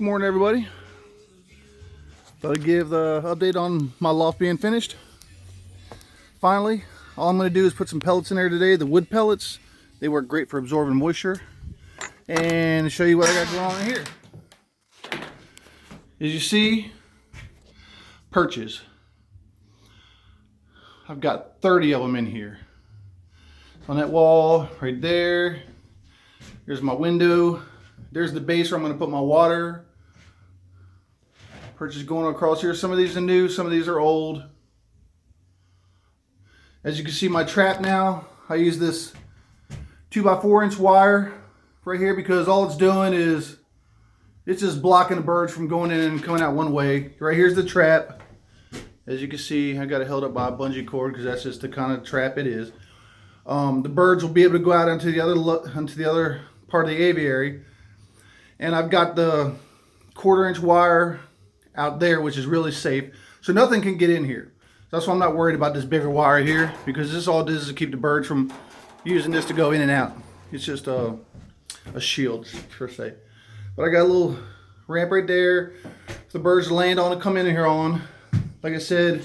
Good morning, everybody. Thought I'd give the update on my loft being finished. Finally, all I'm going to do is put some pellets in there today, the wood pellets. They work great for absorbing moisture. And show you what I got going on in here. As you see, perches. I've got 30 of them in here. On that wall right there. There's my window. There's the base where I'm going to put my water. Perches going across here. Some of these are new, some of these are old. As you can see, my trap now, I use this 2x4 inch wire right here because all it's doing is it's just blocking the birds from going in and coming out one way. Right here's the trap. As you can see, I got it held up by a bungee cord because that's just the kind of trap it is. The birds will be able to go out onto the other part of the aviary, and I've got the 1/4 inch wire out there, which is really safe, so nothing can get in here. That's why I'm not worried about this bigger wire here, because this all does is to keep the birds from using this to go in and out. It's just a shield per se. But I got a little ramp right there for the birds to land on and come in here on. Like I said,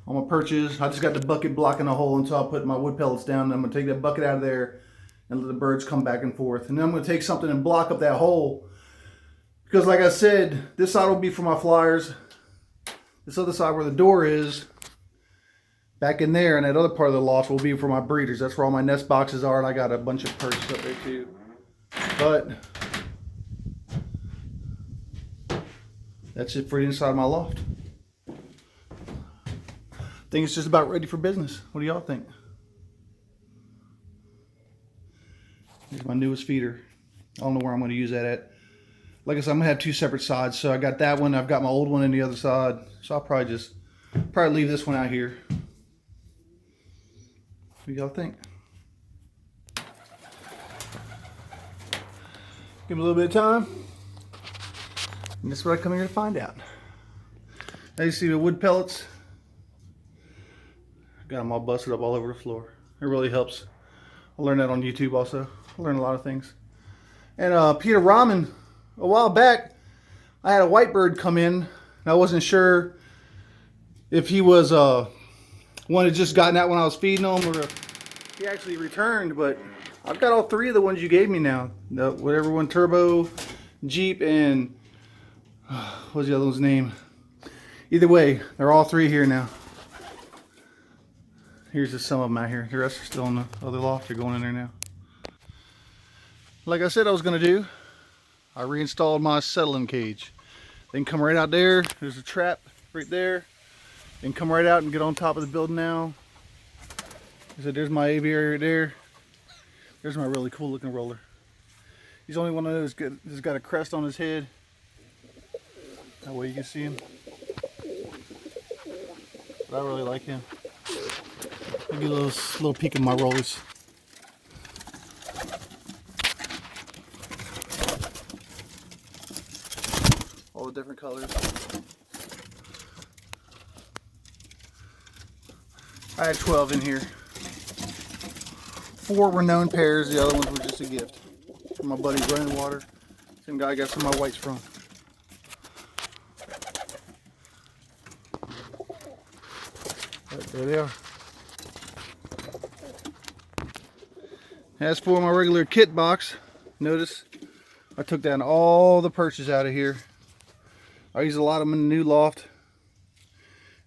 on my perches, I just got the bucket blocking the hole until I put my wood pellets down. And I'm gonna take that bucket out of there and let the birds come back and forth. And then I'm gonna take something and block up that hole, because like I said, this side will be for my flyers. This other side where the door is, back in there, and that other part of the loft will be for my breeders. That's where all my nest boxes are, and I got a bunch of perches up there too. But that's it for the inside of my loft. I think it's just about ready for business. What do y'all think? Here's my newest feeder. I don't know where I'm going to use that at. Like I said, I'm going to have two separate sides. So I got that one. I've got my old one on the other side. So I'll probably leave this one out here. What do y'all think? Give me a little bit of time. And that's what I come here to find out. Now you see the wood pellets. Got them all busted up all over the floor. It really helps. I learned that on YouTube also. I learned a lot of things. And Peter Ramen, a while back, I had a white bird come in, and I wasn't sure if he was one had just gotten out when I was feeding him, or if he actually returned. But I've got all three of the ones you gave me now. The whatever one, Turbo, Jeep, and what's the other one's name? Either way, they're all three here now. Here's just some of them out here. The rest are still in the other loft. They're going in there now. Like I said I was going to do, I reinstalled my settling cage. They can come right out there. There's a trap right there. They can come right out and get on top of the building now. I said, there's my aviary right there. There's my really cool looking roller. He's only one of those that's got a crest on his head. That way you can see him. But I really like him. I'll give you a little peek at my rollers. All the different colors. I had 12 in here. 4 were known pairs, the other ones were just a gift from my buddy Running Water. Same guy I got some of my whites from. But there they are. As for my regular kit box, notice I took down all the perches out of here. I use a lot of them in the new loft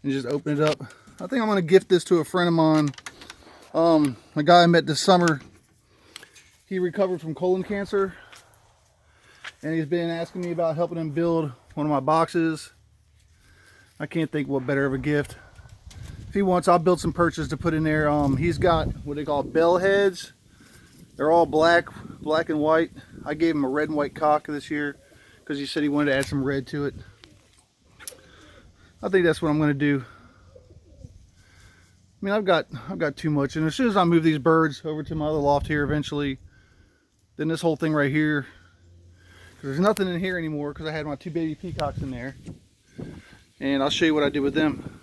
and just open it up. I think I'm going to gift this to a friend of mine. A guy I met this summer. He recovered from colon cancer, and he's been asking me about helping him build one of my boxes. I can't think what better of a gift. If he wants, I'll build some perches to put in there. He's got what they call bell heads. They're all black and white. I gave him a red and white cock this year because he said he wanted to add some red to it. I think that's what I'm going to do. I mean, I've got too much, and as soon as I move these birds over to my other loft here eventually, then this whole thing right here, because there's nothing in here anymore because I had my 2 baby peacocks in there, and I'll show you what I did with them.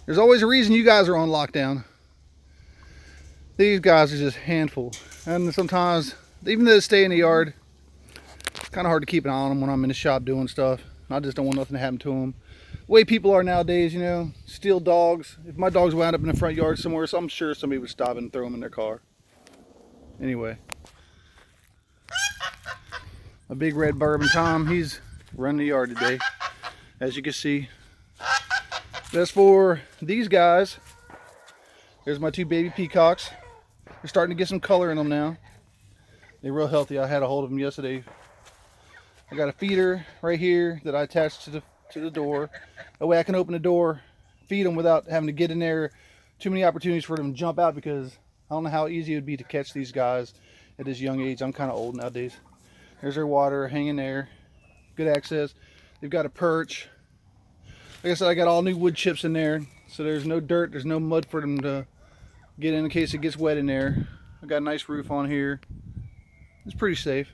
There's always a reason you guys are on lockdown. These guys are just a handful, and sometimes Even though they stay in the yard, it's kind of hard to keep an eye on them when I'm in the shop doing stuff. I just don't want nothing to happen to them. The way people are nowadays, you know, steal dogs. If my dogs wound up in the front yard somewhere, so I'm sure somebody would stop and throw them in their car. Anyway, a big red bourbon Tom, he's running the yard today, as you can see. As for these guys, there's my two baby peacocks. They're starting to get some color in them now. They're real healthy. I had a hold of them yesterday. I got a feeder right here that I attached to the door. That way I can open the door, feed them without having to get in there. Too many opportunities for them to jump out, because I don't know how easy it would be to catch these guys at this young age. I'm kind of old nowadays. There's their water hanging there. Good access. They've got a perch. Like I said, I got all new wood chips in there, so there's no dirt, there's no mud for them to get in case it gets wet in there. I got a nice roof on here. It's pretty safe.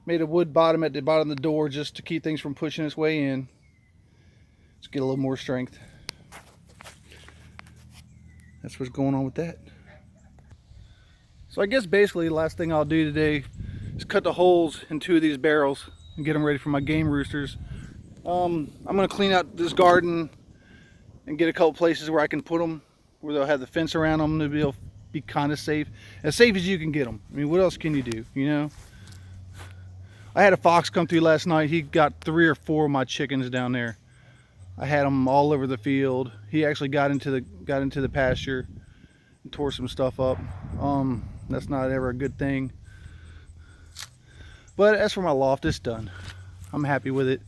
Made a wood bottom at the bottom of the door just to keep things from pushing its way in. Let's get a little more strength. That's what's going on with that. So I guess basically the last thing I'll do today is cut the holes in two of these barrels and get them ready for my game roosters. I'm going to clean out this garden and get a couple places where I can put them, where they'll have the fence around them. They'll be kind of safe as you can get them. I mean, what else can you do, you know? I had a fox come through last night. He got 3 or 4 of my chickens down there. I had them all over the field. He actually got into the pasture and tore some stuff up. That's not ever a good thing. But as for my loft, it's done. I'm happy with it.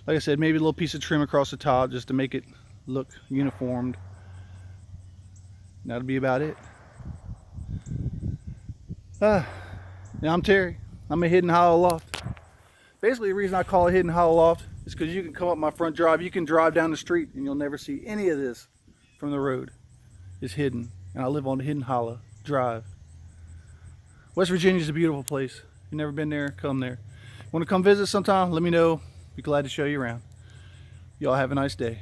Like I said, maybe a little piece of trim across the top just to make it look uniformed. That'll be about it. Now I'm Terry. I'm a Hidden Hollow Loft. Basically, the reason I call it Hidden Hollow Loft is because you can come up my front drive. You can drive down the street and you'll never see any of this from the road. It's hidden. And I live on Hidden Hollow Drive. West Virginia is a beautiful place. If you've never been there, come there. Want to come visit sometime? Let me know. Be glad to show you around. Y'all have a nice day.